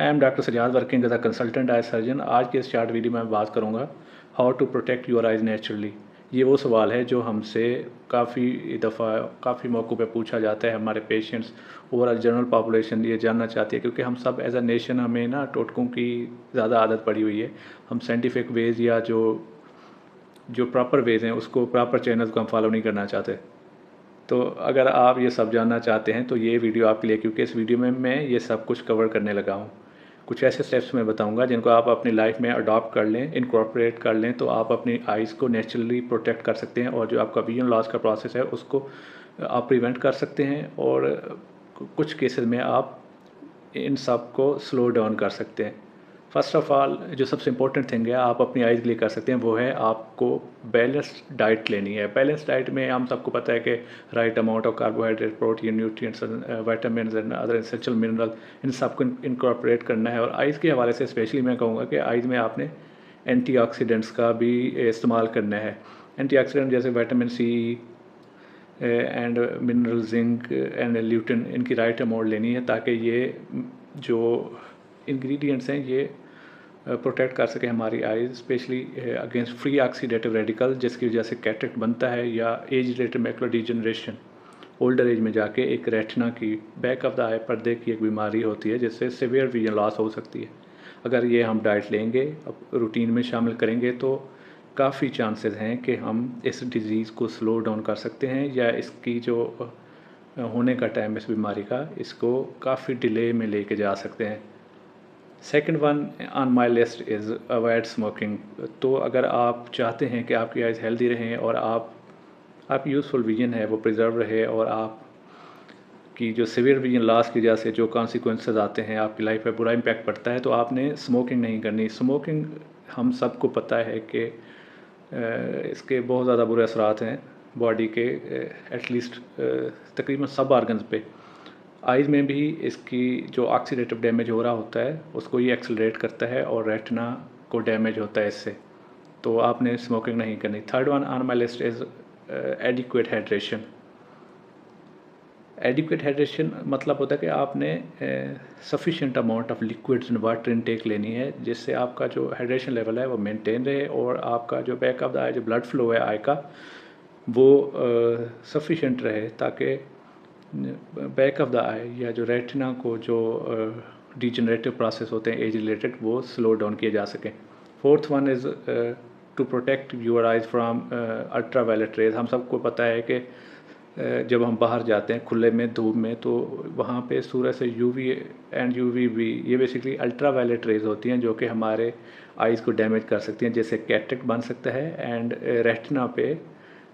I am doctor Sajad working as a consultant eye surgeon. आज के इस शॉर्ट वीडियो में बात करूंगा how to protect your eyes naturally. ये वो सवाल है जो हमसे काफ़ी दफ़ा काफ़ी मौक़ों पे पूछा जाता है। हमारे पेशेंट्स ओवरऑल जनरल पॉपुलेशन ये जानना चाहती है, क्योंकि हम सब एज अ नेशन हमें ना टोटकों की ज़्यादा आदत पड़ी हुई है। हम साइंटिफिक वेज़ या जो प्रॉपर वेज़ हैं उसको प्रॉपर चैनल्स को हम फॉलो नहीं करना चाहते। तो अगर आप ये सब जानना चाहते हैं तो ये वीडियो आपके लिए, क्योंकि इस वीडियो में मैं ये सब कुछ कवर करने लगा हूँ। कुछ ऐसे स्टेप्स मैं बताऊंगा जिनको आप अपनी लाइफ में अडॉप्ट कर लें, इनकॉर्पोरेट कर लें, तो आप अपनी आइज़ को नेचुरली प्रोटेक्ट कर सकते हैं और जो आपका विजन लॉस का प्रोसेस है उसको आप प्रिवेंट कर सकते हैं, और कुछ केसेस में आप इन सब को स्लो डाउन कर सकते हैं। फ़र्स्ट ऑफ़ ऑल जो सबसे इम्पोर्टेंट थिंग है आप अपनी आइज़ के लिए कर सकते हैं, वो है आपको बैलेंस्ड डाइट लेनी है। बैलेंस्ड डाइट में हम सबको पता है कि right amount of carbohydrate, protein, nutrients, vitamins and other essential mineral, इन सब को इनकॉर्पोरेट करना है। और आइज़ के हवाले से स्पेशली मैं कहूँगा कि आइज़ में आपने एंटीऑक्सीडेंट्स का भी इस्तेमाल करना है। एंटीऑक्सीडेंट जैसे vitamin C and mineral, zinc and lutein, इनकी राइट अमाउंट लेनी है ताकि ये जो इंग्रेडिएंट्स हैं ये प्रोटेक्ट कर सके हमारी eyes, specially against free oxidative radical, जिसकी वजह से कैटरेक्ट बनता है, या age related macular degeneration, older age में जाके एक रेटिना की बैक ऑफ द आई पर्दे की एक बीमारी होती है जिससे सीवियर विजन लॉस हो सकती है। अगर ये हम डाइट लेंगे, अब रूटीन में शामिल करेंगे, तो काफ़ी चांसेस हैं कि हम इस डिज़ीज़ को स्लो डाउन कर सकते हैं, या इसकी जो होने का टाइम इस बीमारी का, इसको काफ़ी डिले में लेके जा सकते हैं। Second one on my list is avoid smoking. तो अगर आप चाहते हैं कि आपकी आइज़ हेल्दी रहें और आप यूज़फुल विजन है वो प्रिजर्व रहे, और आपकी जो सीवियर विजन लॉस की वजह से जो कॉन्सिक्वेंसेस आते हैं, आपकी लाइफ पे बुरा इम्पैक्ट पड़ता है, तो आपने स्मोकिंग नहीं करनी। स्मोकिंग हम सबको पता है कि इसके बहुत ज़्यादा बुरे असरात हैं बॉडी के, एटलीस्ट तकरीबन सब ऑर्गन्स पे। आइज़ में भी इसकी जो ऑक्सीडेटिव डैमेज हो रहा होता है उसको ये एक्सेलरेट करता है, और रेटिना को डैमेज होता है इससे, तो आपने स्मोकिंग नहीं करनी। Third one on my list is adequate hydration. Adequate hydration मतलब होता है कि आपने sufficient amount of liquids and water intake लेनी है, जिससे आपका जो हाइड्रेशन लेवल है वो मेंटेन रहे, और आपका जो बैक ऑफ द आई जो ब्लड फ्लो है आई का वो सफिशेंट रहे, ताकि बैक ऑफ द आई या जो रेटिना को जो डिजनरेटिव प्रोसेस होते हैं एज रिलेटेड, वो स्लो डाउन किए जा सकें। Fourth one is to protect your eyes from ultraviolet rays. हम सबको पता है कि जब हम बाहर जाते हैं खुले में धूप में, तो वहाँ पे सूरज से यूवी एंड यूवीबी, ये बेसिकली अल्ट्रा वायलेट रेज होती हैं जो कि हमारे आइज़ को डैमेज कर सकती हैं, जैसे कैटरेक्ट बन सकता है, एंड रेटिना पे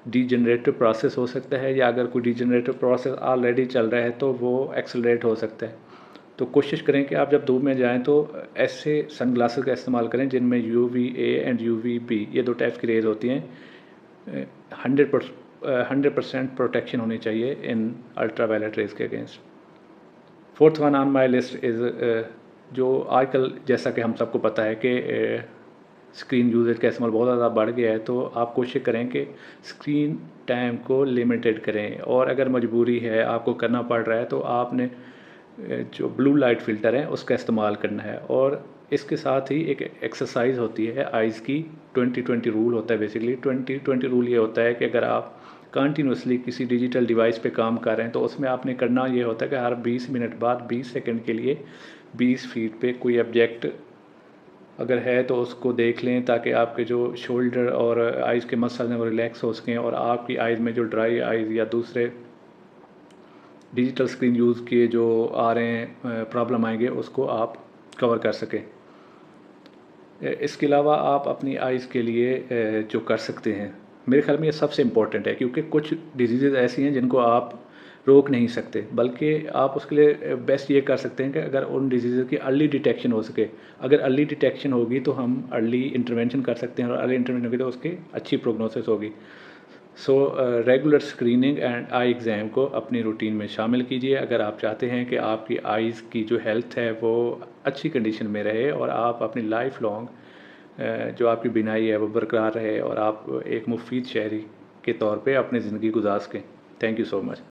डिजनरेटिव प्रोसेस हो सकता है, या अगर कोई डिजनरेटिव प्रोसेस ऑलरेडी चल रहा है तो वो एक्सेलरेट हो सकता है। तो कोशिश करें कि आप जब धूप में जाएं तो ऐसे सनग्लासेस का इस्तेमाल करें जिनमें UVA एंड UVB, ये दो टाइप्स की रेज होती हैं। 100% प्रोटेक्शन होनी चाहिए इन अल्ट्रा वायलेट रेज के against. Fourth one on my list is जो आजकल, जैसा कि हम सबको पता है कि स्क्रीन यूजेज का इस्तेमाल बहुत ज़्यादा बढ़ गया है, तो आप कोशिश करें कि स्क्रीन टाइम को लिमिटेड करें, और अगर मजबूरी है आपको करना पड़ रहा है तो आपने जो ब्लू लाइट फ़िल्टर है उसका इस्तेमाल करना है। और इसके साथ ही एक एक्सरसाइज होती है आइज़ की, 20-20 रूल होता है। बेसिकली 20-20 रूल ये होता है कि अगर आप कंटिन्यूसली किसी डिजिटल डिवाइस पे काम कर रहे हैं तो उसमें आपने करना ये होता है कि हर 20 मिनट बाद 20 सेकंड के लिए 20 फीट पे कोई ऑब्जेक्ट अगर है तो उसको देख लें, ताकि आपके जो शोल्डर और आइज़ के मसल हैं वो रिलैक्स हो सकें, और आपकी आइज़ में जो ड्राई आइज़ या दूसरे डिजिटल स्क्रीन यूज़ किए जो आ रहे हैं प्रॉब्लम आएंगे, उसको आप कवर कर सकें। इसके अलावा आप अपनी आइज़ के लिए जो कर सकते हैं, मेरे ख्याल में ये सबसे इम्पोर्टेंट है, क्योंकि कुछ डिजीज़ ऐसी हैं जिनको आप रोक नहीं सकते, बल्कि आप उसके लिए बेस्ट ये कर सकते हैं कि अगर उन डिजीज़ की अर्ली डिटेक्शन हो सके। अगर अर्ली डिटेक्शन होगी तो हम अर्ली इंटरवेंशन कर सकते हैं, और अर्ली इंटरवेंशन होगी तो उसकी अच्छी प्रोग्नोसिस होगी। So regular screening and I exam को अपनी रूटीन में शामिल कीजिए, अगर आप चाहते हैं कि आपकी आइज़ की जो हेल्थ है वो अच्छी कंडीशन में रहे, और आप अपनी लाइफ लॉन्ग जो आपकी बीनाई है वो बरकरार रहे, और आप एक मुफीद शहरी के तौर पे अपनी ज़िंदगी गुजार सकें। Thank you so much.